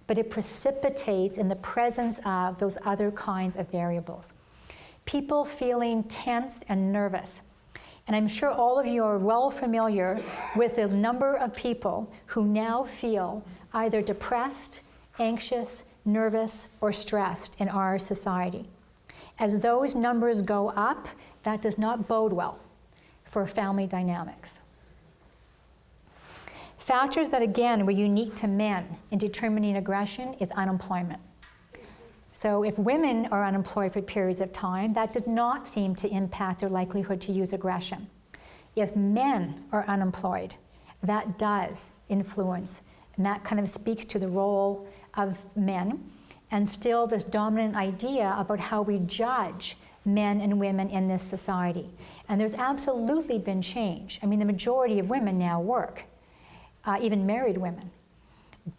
but it precipitates in the presence of those other kinds of variables. People feeling tense and nervous. And I'm sure all of you are well familiar with the number of people who now feel either depressed, anxious, nervous, or stressed in our society. As those numbers go up, that does not bode well for family dynamics. Factors that, again, were unique to men in determining aggression is unemployment. So if women are unemployed for periods of time, that did not seem to impact their likelihood to use aggression. If men are unemployed, that does influence, and that kind of speaks to the role of men, and still this dominant idea about how we judge men and women in this society. And there's absolutely been change. I mean, the majority of women now work, even married women.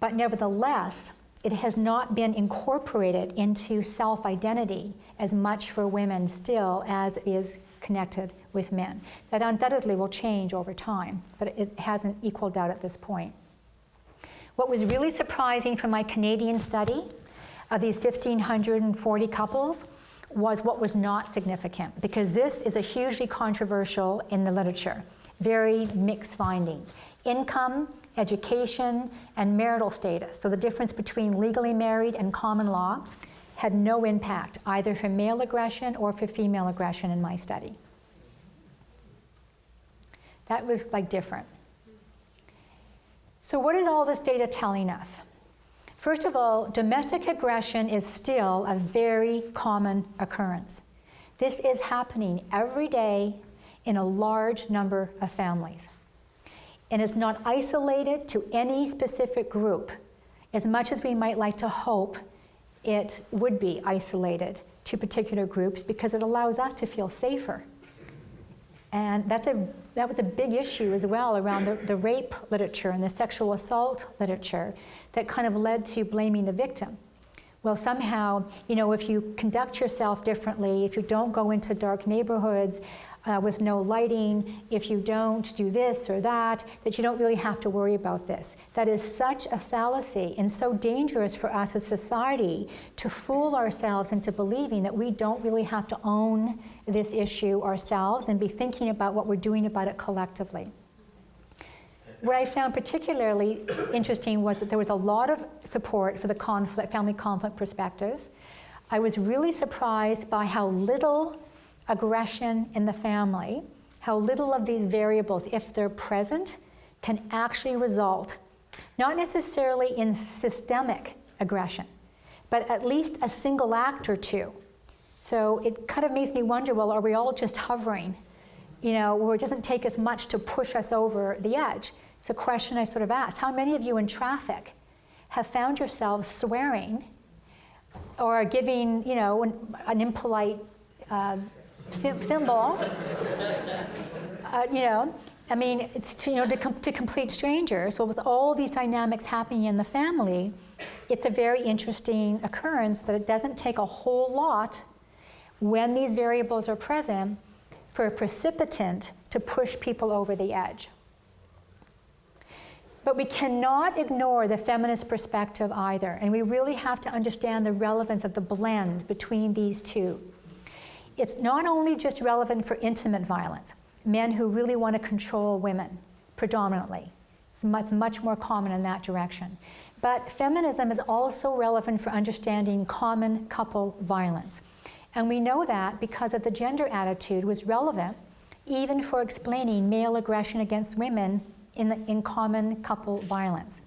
But nevertheless, it has not been incorporated into self-identity as much for women still as is connected with men. That undoubtedly will change over time, but it hasn't equaled out at this point. What was really surprising from my Canadian study of these 1,540 couples was what was not significant, because this is a hugely controversial in the literature. Very mixed findings. Income, education, and marital status, so the difference between legally married and common law, had no impact either for male aggression or for female aggression in my study. That was like different. So what is all this data telling us? First of all, domestic aggression is still a very common occurrence. This is happening every day in a large number of families. And it's not isolated to any specific group, as much as we might like to hope it would be isolated to particular groups, because it allows us to feel safer. And that was a big issue as well around the rape literature and the sexual assault literature that kind of led to blaming the victim. Well, somehow, you know, if you conduct yourself differently, if you don't go into dark neighborhoods with no lighting, if you don't do this or that you don't really have to worry about this. That is such a fallacy and so dangerous for us as society to fool ourselves into believing that we don't really have to own this issue ourselves and be thinking about what we're doing about it collectively. What I found particularly interesting was that there was a lot of support for the family conflict perspective. I was really surprised by how little aggression in the family, how little of these variables, if they're present, can actually result, not necessarily in systemic aggression, but at least a single act or two. So it kind of makes me wonder, well, are we all just hovering, you know, where it doesn't take as much to push us over the edge? It's a question I sort of asked. How many of you in traffic have found yourselves swearing or giving, you know, an impolite symbol, you know, I mean, it's to complete strangers. Well, with all these dynamics happening in the family, it's a very interesting occurrence that it doesn't take a whole lot when these variables are present for a precipitant to push people over the edge. But we cannot ignore the feminist perspective either, and we really have to understand the relevance of the blend between these two. It's not only just relevant for intimate violence, men who really want to control women, predominantly. It's much more common in that direction. But feminism is also relevant for understanding common couple violence. And we know that because of the gender attitude was relevant even for explaining male aggression against women in common couple violence.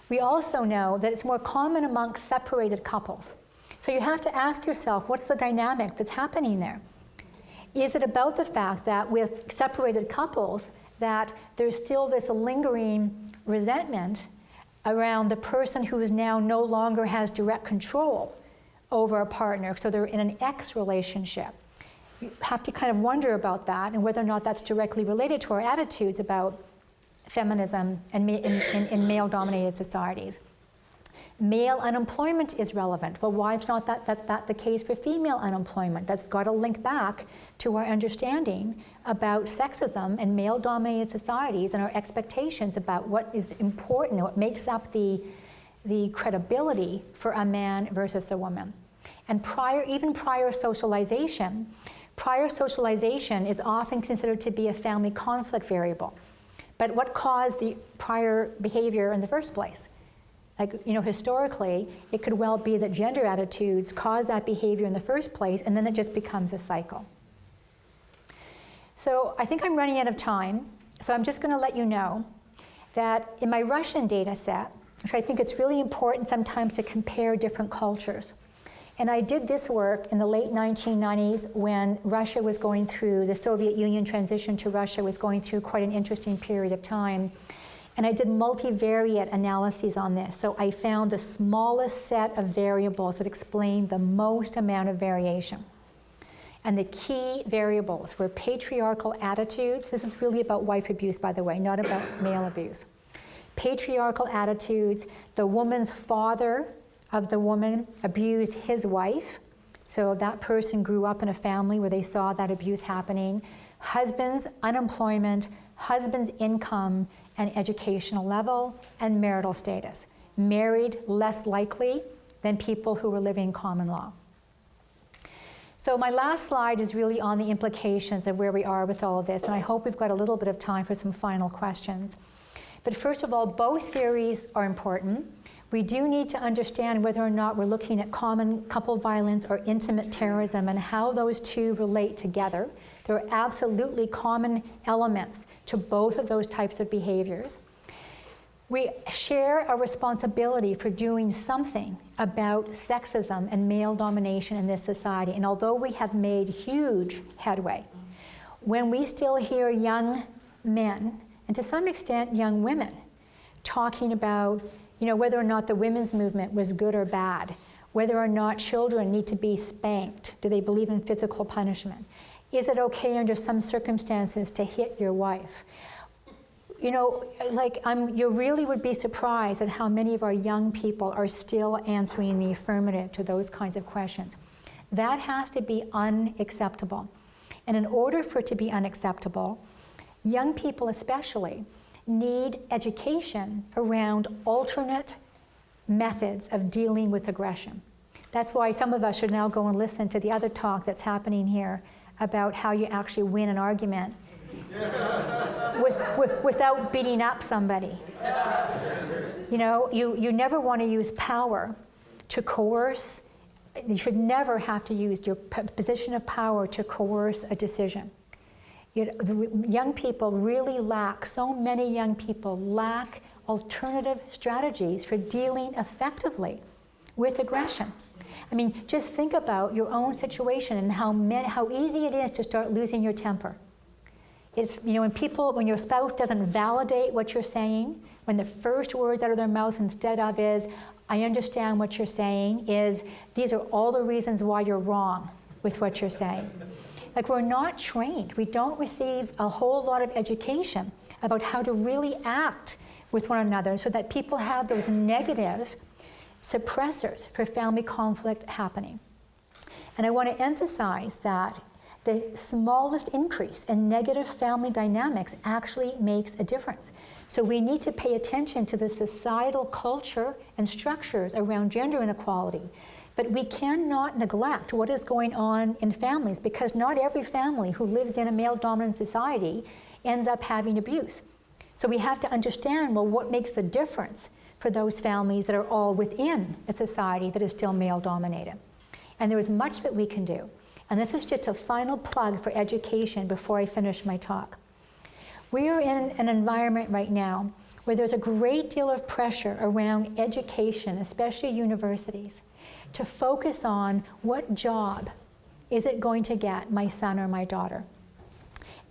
We also know that it's more common amongst separated couples. So you have to ask yourself, what's the dynamic that's happening there? Is it about the fact that with separated couples, that there's still this lingering resentment around the person who is now no longer has direct control over a partner, so they're in an ex relationship? You have to kind of wonder about that and whether or not that's directly related to our attitudes about feminism and in male-dominated societies. Male unemployment is relevant. Well, why is not that the case for female unemployment? That's got to link back to our understanding about sexism and male-dominated societies and our expectations about what is important, what makes up the credibility for a man versus a woman. And even prior socialization is often considered to be a family conflict variable. But what caused the prior behavior in the first place? Like, you know, historically, it could well be that gender attitudes cause that behavior in the first place, and then it just becomes a cycle. So I think I'm running out of time, so I'm just going to let you know that in my Russian data set, which I think it's really important sometimes to compare different cultures. And I did this work in the late 1990s when Russia was going through, the Soviet Union transition to Russia was going through quite an interesting period of time. And I did multivariate analyses on this. So I found the smallest set of variables that explained the most amount of variation. And the key variables were patriarchal attitudes. This is really about wife abuse, by the way, not about male abuse. Patriarchal attitudes, the woman's father of the woman abused his wife. So that person grew up in a family where they saw that abuse happening. Husband's unemployment, husband's income and educational level, and marital status. Married, less likely than people who were living common law. So my last slide is really on the implications of where we are with all of this, and I hope we've got a little bit of time for some final questions. But first of all, both theories are important. We do need to understand whether or not we're looking at common couple violence or intimate terrorism and how those two relate together. There are absolutely common elements to both of those types of behaviors. We share a responsibility for doing something about sexism and male domination in this society. And although we have made huge headway, when we still hear young men, and to some extent young women, talking about whether or not the women's movement was good or bad, whether or not children need to be spanked, do they believe in physical punishment? Is it okay under some circumstances to hit your wife? You really would be surprised at how many of our young people are still answering the affirmative to those kinds of questions. That has to be unacceptable. And in order for it to be unacceptable, young people especially need education around alternate methods of dealing with aggression. That's why some of us should now go and listen to the other talk that's happening here about how you actually win an argument without beating up somebody. You never want to use power to coerce. You should never have to use your position of power to coerce a decision. Young people really lack, so many young people lack alternative strategies for dealing effectively with aggression. I mean, just think about your own situation and how easy it is to start losing your temper. It's, when your spouse doesn't validate what you're saying, when the first words out of their mouth instead of is, I understand what you're saying, is, these are all the reasons why you're wrong with what you're saying. Like, we're not trained. We don't receive a whole lot of education about how to really act with one another so that people have those negative suppressors for family conflict happening. And I want to emphasize that the smallest increase in negative family dynamics actually makes a difference. So we need to pay attention to the societal culture and structures around gender inequality. But we cannot neglect what is going on in families, because not every family who lives in a male-dominant society ends up having abuse. So we have to understand, well, what makes the difference for those families that are all within a society that is still male-dominated? And there is much that we can do. And this is just a final plug for education before I finish my talk. We are in an environment right now where there's a great deal of pressure around education, especially universities, to focus on what job is it going to get my son or my daughter.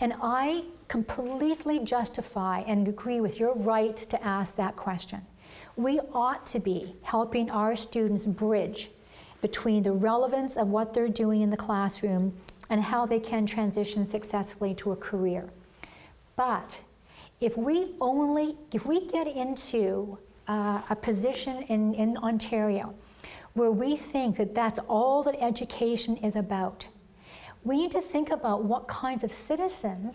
And I completely justify and agree with your right to ask that question. We ought to be helping our students bridge between the relevance of what they're doing in the classroom and how they can transition successfully to a career. But if we get into a position in Ontario where we think that that's all that education is about, we need to think about what kinds of citizens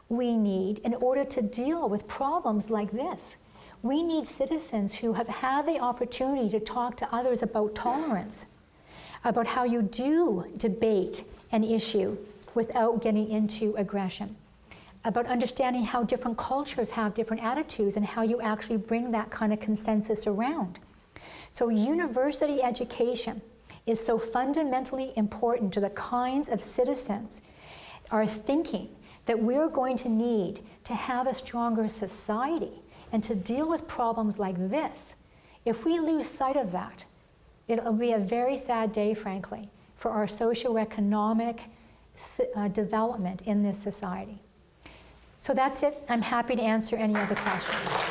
we need in order to deal with problems like this. We need citizens who have had the opportunity to talk to others about tolerance, about how you do debate an issue without getting into aggression, about understanding how different cultures have different attitudes and how you actually bring that kind of consensus around. So university education is so fundamentally important to the kinds of citizens are thinking that we're going to need to have a stronger society and to deal with problems like this. If we lose sight of that, it'll be a very sad day, frankly, for our socioeconomic development in this society. So that's it. I'm happy to answer any other questions.